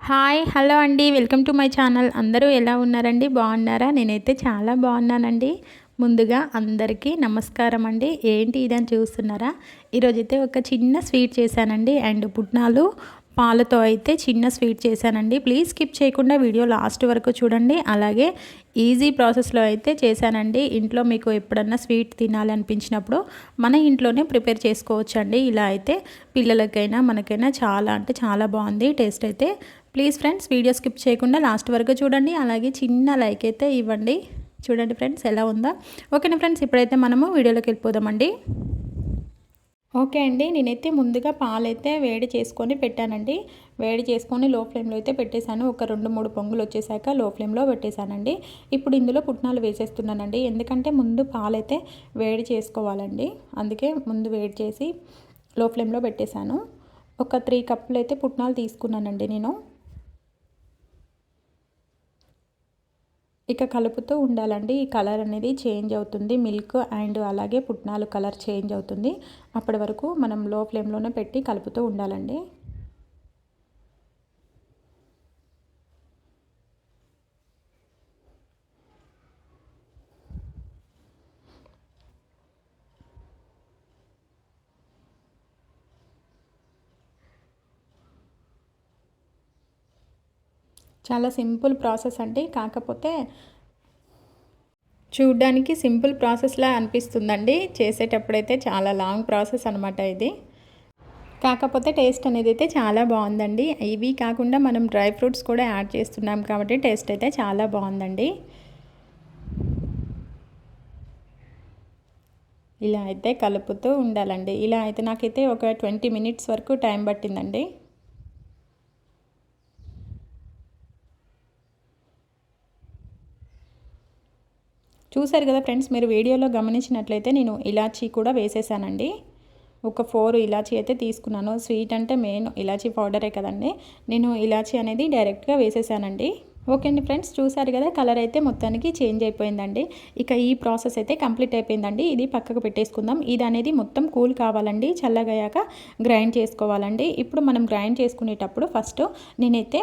Hi hello అండి, welcome to my channel. అందరూ ఎలా ఉన్నారండి? బాగున్నారా? నేనైతే చాలా బాగున్నానండి. ముందుగా అందరికీ నమస్కారం అండి. ఏంటి ఇదని చూస్తున్నారా? ఈరోజైతే ఒక చిన్న స్వీట్ చేశానండి. అండ్ పుట్నాలు పాలతో అయితే చిన్న స్వీట్ చేశానండి. ప్లీజ్ స్కిప్ చేయకుండా వీడియో లాస్ట్ వరకు చూడండి. అలాగే ఈజీ ప్రాసెస్లో అయితే చేశానండి. ఇంట్లో మీకు ఎప్పుడన్నా స్వీట్ తినాలనిపించినప్పుడు మన ఇంట్లోనే ప్రిపేర్ చేసుకోవచ్చండి. ఇలా అయితే పిల్లలకైనా మనకైనా చాలా అంటే చాలా బాగుంది టేస్ట్ అయితే. ప్లీజ్ ఫ్రెండ్స్ వీడియో స్కిప్ చేయకుండా లాస్ట్ వరకు చూడండి. అలాగే చిన్న లైక్ అయితే ఇవ్వండి. చూడండి ఫ్రెండ్స్ ఎలా ఉందో. ఓకేనా ఫ్రెండ్స్, ఇప్పుడైతే మనము వీడియోలోకి వెళ్ళిపోదామండి. ఓకే అండి, నేనైతే ముందుగా పాలైతే వేడి చేసుకొని పెట్టానండి. వేడి చేసుకొని లో ఫ్లేమ్లో అయితే పెట్టేశాను. ఒక 2-3 పొంగులు వచ్చేసాక లో ఫ్లేమ్లో పెట్టేశానండి. ఇప్పుడు ఇందులో పుట్నాలు వేసేస్తున్నానండి. ఎందుకంటే ముందు పాలైతే వేడి చేసుకోవాలండి. అందుకే ముందు వేడి చేసి లో ఫ్లేమ్లో పెట్టేశాను. ఒక 3 కప్పులు అయితే పుట్నాలు తీసుకున్నానండి నేను. ఇక కలుపుతూ ఉండాలండి. ఈ కలర్ అనేది చేంజ్ అవుతుంది. మిల్క్ అండ్ అలాగే పుట్నాలు కలర్ చేంజ్ అవుతుంది. అప్పటి వరకు మనం లో ఫ్లేమ్లోనే పెట్టి కలుపుతూ ఉండాలండి. చాలా సింపుల్ ప్రాసెస్ అండి. కాకపోతే చూడ్డానికి సింపుల్ ప్రాసెస్లా అనిపిస్తుందండి. చేసేటప్పుడైతే చాలా లాంగ్ ప్రాసెస్ అనమాట ఇది. కాకపోతే టేస్ట్ అనేది అయితే చాలా బాగుందండి. ఇవి కాకుండా మనం డ్రై ఫ్రూట్స్ కూడా యాడ్ చేస్తున్నాం కాబట్టి టేస్ట్ అయితే చాలా బాగుందండి. ఇలా అయితే కలుపుతూ ఉండాలండి. ఇలా అయితే నాకైతే ఒక 20 మినిట్స్ వరకు టైం పట్టిందండి. చూసారు కదా ఫ్రెండ్స్, మీరు వీడియోలో గమనించినట్లయితే నేను ఇలాచీ కూడా వేసేసానండి. ఒక 4 ఇలాచీ అయితే తీసుకున్నాను. స్వీట్ అంటే మెయిన్ ఇలాచీ పౌడరే కదండి. నేను ఇలాచీ అనేది డైరెక్ట్గా వేసేసానండి. ఓకే అండి ఫ్రెండ్స్, చూసారు కదా కలర్ అయితే మొత్తానికి చేంజ్ అయిపోయిందండి. ఇక ఈ ప్రాసెస్ అయితే కంప్లీట్ అయిపోయిందండి. ఇది పక్కకు పెట్టేసుకుందాం. ఇది అనేది మొత్తం కూల్ కావాలండి. చల్లగయ్యాక గ్రైండ్ చేసుకోవాలండి. ఇప్పుడు మనం గ్రైండ్ చేసుకునేటప్పుడు ఫస్ట్ నేనైతే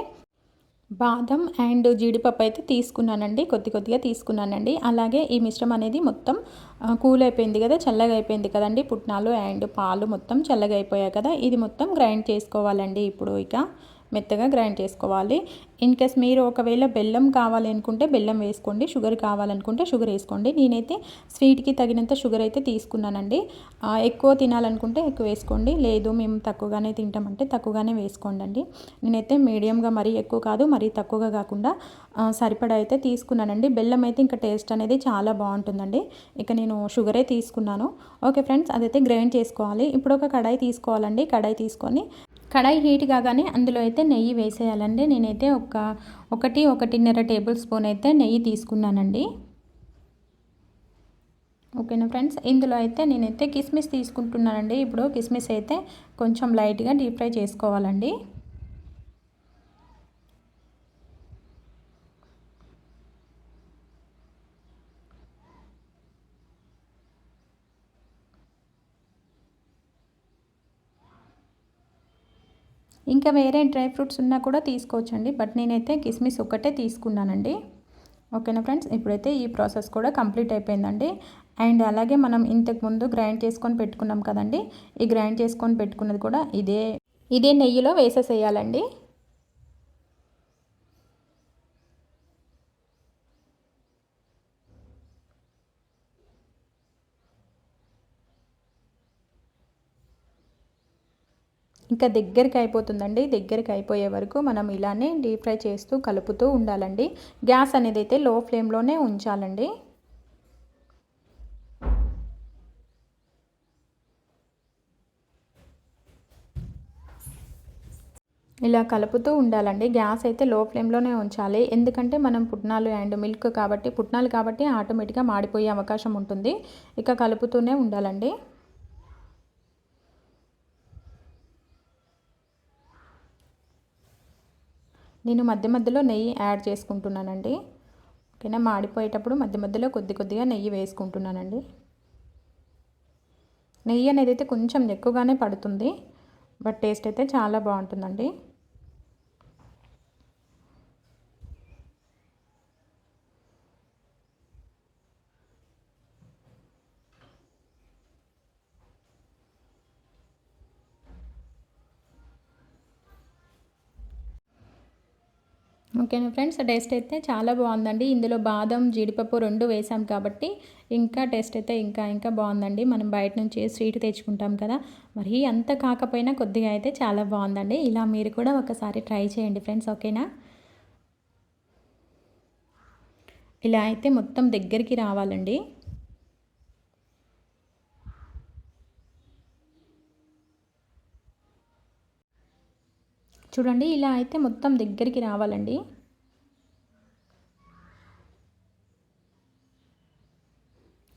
బాదం అండ్ జీడిపప్పు అయితే తీసుకున్నానండి. కొద్దిగా తీసుకున్నానండి. అలాగే ఈ మిశ్రమం అనేది మొత్తం కూల్ అయిపోయింది కదా, చల్లగా అయిపోయింది కదండి. పుట్నాలు అండ్ పాలు మొత్తం చల్లగా అయిపోయాయి కదా. ఇది మొత్తం గ్రైండ్ చేసుకోవాలండి. ఇప్పుడు ఇక మెత్తగా గ్రైండ్ చేసుకోవాలి. ఇన్ కేస్ మీరు ఒకవేళ బెల్లం కావాలి అనుకుంటే బెల్లం వేసుకోండి, షుగర్ కావాలనుకుంటే షుగర్ వేసుకోండి. నేనైతే స్వీట్కి తగినంత షుగర్ అయితే తీసుకున్నానండి. ఎక్కువ తినాలనుకుంటే ఎక్కువ వేసుకోండి, లేదు మేము తక్కువగానే తింటామంటే తక్కువగానే వేసుకోండి అండి. నేనైతే మీడియంగా మరీ ఎక్కువ కాదు మరీ తక్కువగా కాకుండా సరిపడా అయితే తీసుకున్నానండి. బెల్లం అయితే ఇంకా టేస్ట్ అనేది చాలా బాగుంటుందండి. ఇక నేను షుగరే తీసుకున్నాను. ఓకే ఫ్రెండ్స్, అదైతే గ్రైండ్ చేసుకోవాలి. ఇప్పుడు ఒక కడాయి తీసుకోవాలండి. కడాయి తీసుకొని కడాయి హీట్ కాగానే అందులో అయితే నెయ్యి వేసేయాలండి. నేనైతే 1-1.5 టేబుల్ స్పూన్ అయితే నెయ్యి తీసుకున్నానండి. ఓకేనా ఫ్రెండ్స్, ఇందులో అయితే నేనైతే కిస్మిస్ తీసుకుంటున్నానండి. ఇప్పుడు కిస్మిస్ అయితే కొంచెం లైట్గా డీప్ ఫ్రై చేసుకోవాలండి. ఇంకా వేరే డ్రై ఫ్రూట్స్ ఉన్నా కూడా తీసుకోవచ్చండి. బట్ నేనైతే కిస్మిస్ ఒక్కటే తీసుకున్నానండి. ఓకేనా ఫ్రెండ్స్, ఇప్పుడైతే ఈ ప్రాసెస్ కూడా కంప్లీట్ అయిపోయిందండి. అండ్ అలాగే మనం ఇంతకుముందు గ్రైండ్ చేసుకొని పెట్టుకున్నాం కదండి. ఈ గ్రైండ్ చేసుకొని పెట్టుకున్నది కూడా ఇదే నెయ్యిలో వేసేసేయాలండి. ఇంకా దగ్గరికి అయిపోతుందండి. దగ్గరికి అయిపోయే వరకు మనం ఇలానే డీప్ ఫ్రై చేస్తూ కలుపుతూ ఉండాలండి. గ్యాస్ అనేది అయితే లో ఫ్లేమ్లోనే ఉంచాలండి. ఇలా కలుపుతూ ఉండాలండి. గ్యాస్ అయితే లో ఫ్లేమ్లోనే ఉంచాలి. ఎందుకంటే మనం పుట్నాలు అండ్ మిల్క్ కాబట్టి పుట్నాలు కాబట్టి ఆటోమేటిక్గా మాడిపోయే అవకాశం ఉంటుంది. ఇక కలుపుతూనే ఉండాలండి. నేను మధ్య మధ్యలో నెయ్యి యాడ్ చేసుకుంటున్నానండి. ఓకేనా, మాడిపోయేటప్పుడు మధ్య మధ్యలో కొద్దిగా నెయ్యి వేసుకుంటున్నానండి. నెయ్యి అనేది అయితే కొంచెం ఎక్కువగానే పడుతుంది, బట్ టేస్ట్ అయితే చాలా బాగుంటుందండి. ఓకేనా ఫ్రెండ్స్, టేస్ట్ అయితే చాలా బాగుందండి. ఇందులో బాదం జీడిపప్పు 2 వేసాం కాబట్టి ఇంకా టేస్ట్ అయితే ఇంకా బాగుందండి. మనం బయట నుంచి స్వీట్ తెచ్చుకుంటాం కదా, మరి అంత కాకపోయినా కొద్దిగా అయితే చాలా బాగుందండి. ఇలా మీరు కూడా ఒకసారి ట్రై చేయండి ఫ్రెండ్స్, ఓకేనా. ఇలా అయితే మొత్తం దగ్గరికి రావాలండి. చూడండి, ఇలా అయితే మొత్తం దగ్గరికి రావాలండి.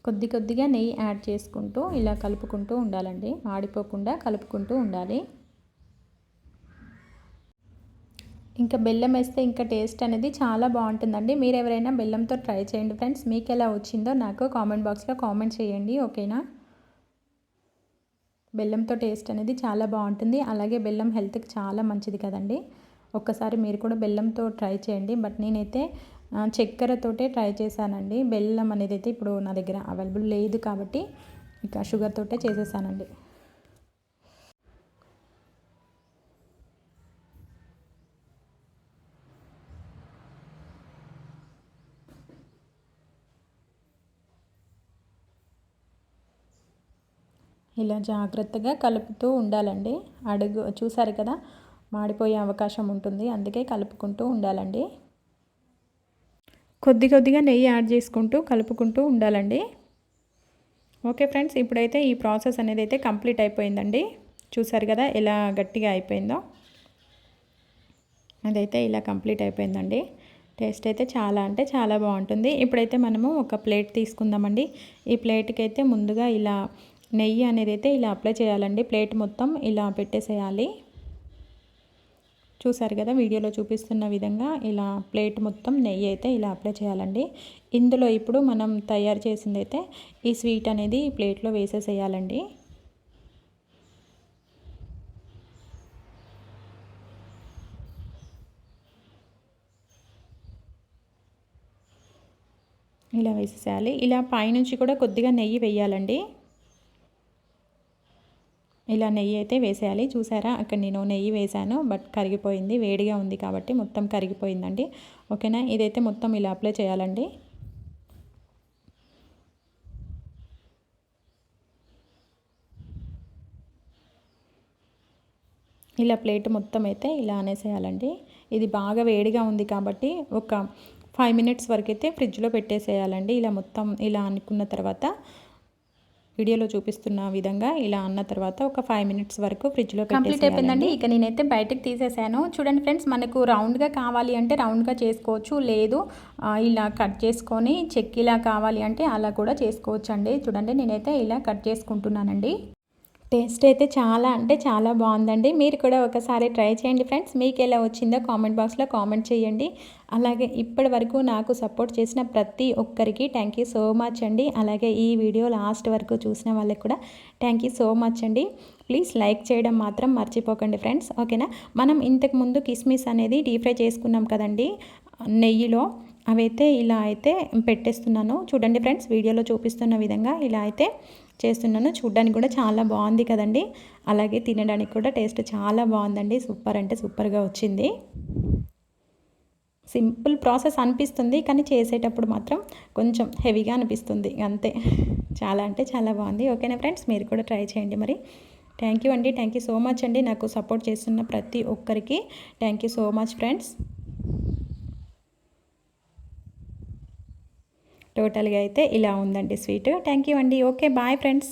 కొద్దిగా నెయ్యి యాడ్ చేసుకుంటూ ఇలా కలుపుకుంటూ ఉండాలండి. ఆడిపోకుండా కలుపుకుంటూ ఉండాలి. ఇంకా బెల్లం వేస్తే ఇంకా టేస్ట్ అనేది చాలా బాగుంటుందండి. మీరు ఎవరైనా బెల్లంతో ట్రై చేయండి ఫ్రెండ్స్. మీకు ఎలా వచ్చిందో నాకు కామెంట్ బాక్స్లో కామెంట్ చేయండి, ఓకేనా. బెల్లంతో టేస్ట్ అనేది చాలా బాగుంటుంది. అలాగే బెల్లం హెల్త్కి చాలా మంచిది కదండి. ఒక్కసారి మీరు కూడా బెల్లంతో ట్రై చేయండి. బట్ నేనైతే చక్కెరతోటే ట్రై చేశానండి. బెల్లం అనేది అయితే ఇప్పుడు నా దగ్గర అవైలబుల్ లేదు కాబట్టి ఇక షుగర్తోటే చేసేసానండి. ఇలా జాగ్రత్తగా కలుపుతూ ఉండాలండి. అడుగు చూసారు కదా, మాడిపోయే అవకాశం ఉంటుంది, అందుకే కలుపుకుంటూ ఉండాలండి. కొద్దిగా నెయ్యి యాడ్ చేసుకుంటూ కలుపుకుంటూ ఉండాలండి. ఓకే ఫ్రెండ్స్, ఇప్పుడైతే ఈ ప్రాసెస్ అనేది అయితే కంప్లీట్ అయిపోయిందండి. చూసారు కదా ఎలా గట్టిగా అయిపోయిందో. అదైతే ఇలా కంప్లీట్ అయిపోయిందండి. టేస్ట్ అయితే చాలా అంటే చాలా బాగుంటుంది. ఇప్పుడైతే మనము ఒక ప్లేట్ తీసుకుందామండి. ఈ ప్లేట్కి అయితే ముందుగా ఇలా నెయ్యి అనేది అయితే ఇలా అప్లై చేయాలండి. ప్లేట్ మొత్తం ఇలా పెట్టేసేయాలి. చూసారు కదా వీడియోలో చూపిస్తున్న విధంగా ఇలా ప్లేట్ మొత్తం నెయ్యి అయితే ఇలా అప్లై చేయాలండి. ఇందులో ఇప్పుడు మనం తయారు చేసింది అయితే ఈ స్వీట్ అనేది ఈ ప్లేట్లో వేసేసేయాలండి. ఇలా వేసేసేయాలి. ఇలా పైనుంచి కూడా కొద్దిగా నెయ్యి వేయాలండి. ఇలా నెయ్యి అయితే వేసేయాలి. చూసారా, అక్కడ నేను నెయ్యి వేసాను బట్ కరిగిపోయింది, వేడిగా ఉంది కాబట్టి మొత్తం కరిగిపోయిందండి, ఓకేనా. ఇదైతే మొత్తం ఇలా అప్లై చేయాలండి. ఇలా ప్లేట్ మొత్తం అయితే ఇలా అనేసేయాలండి. ఇది బాగా వేడిగా ఉంది కాబట్టి ఒక 5 మినిట్స్ వరకు అయితే ఫ్రిడ్జ్లో పెట్టేసేయాలండి. ఇలా మొత్తం ఇలా అనుకున్న తర్వాత వీడియోలో చూపిస్తున్న విధంగా ఇలా అన్న తర్వాత ఒక 5 మినిట్స్ వరకు ఫ్రిడ్జ్లో కంప్లీట్ అయిపోయిందండి. ఇక నేనైతే బయటకు తీసేసాను. చూడండి ఫ్రెండ్స్, మనకు రౌండ్గా కావాలి అంటే రౌండ్గా చేసుకోవచ్చు, లేదు ఇలా కట్ చేసుకొని చెక్కిలా కావాలి అంటే అలా కూడా చేసుకోవచ్చు అండి. చూడండి, నేనైతే ఇలా కట్ చేసుకుంటున్నానండి. టేస్ట్ అయితే చాలా అంటే చాలా బాగుందండి. మీరు కూడా ఒకసారి ట్రై చేయండి ఫ్రెండ్స్. మీకు ఎలా వచ్చిందో కామెంట్ బాక్స్లో కామెంట్ చేయండి. అలాగే ఇప్పటి వరకు నాకు సపోర్ట్ చేసిన ప్రతి ఒక్కరికి థ్యాంక్ యూ సో మచ్ అండి. అలాగే ఈ వీడియో లాస్ట్ వరకు చూసిన వాళ్ళకి కూడా థ్యాంక్ యూ సో మచ్ అండి. ప్లీజ్ లైక్ చేయడం మాత్రం మర్చిపోకండి ఫ్రెండ్స్, ఓకేనా. మనం ఇంతకుముందు కిస్మిస్ అనేది డీప్ ఫ్రై చేసుకున్నాం కదండి నెయ్యిలో, అవైతే ఇలా అయితే పెట్టేస్తున్నాను. చూడండి ఫ్రెండ్స్, వీడియోలో చూపిస్తున్న విధంగా ఇలా అయితే చేస్తున్నాను. చూడడానికి కూడా చాలా బాగుంది కదండి. అలాగే తినడానికి కూడా టేస్ట్ చాలా బాగుందండి. సూపర్ అంటే సూపర్గా వచ్చింది. సింపుల్ ప్రాసెస్ అనిపిస్తుంది కానీ చేసేటప్పుడు మాత్రం కొంచెం హెవీగా అనిపిస్తుంది, అంతే. చాలా అంటే చాలా బాగుంది, ఓకేనా ఫ్రెండ్స్. మీరు కూడా ట్రై చేయండి మరి. థ్యాంక్ యూ అండి, థ్యాంక్ యూ సో మచ్ అండి. నాకు సపోర్ట్ చేస్తున్న ప్రతి ఒక్కరికి thank you so much friends. టోటల్గా అయితే ఇలా ఉందండి స్వీట్. థ్యాంక్ యూ అండి. Okay, bye friends.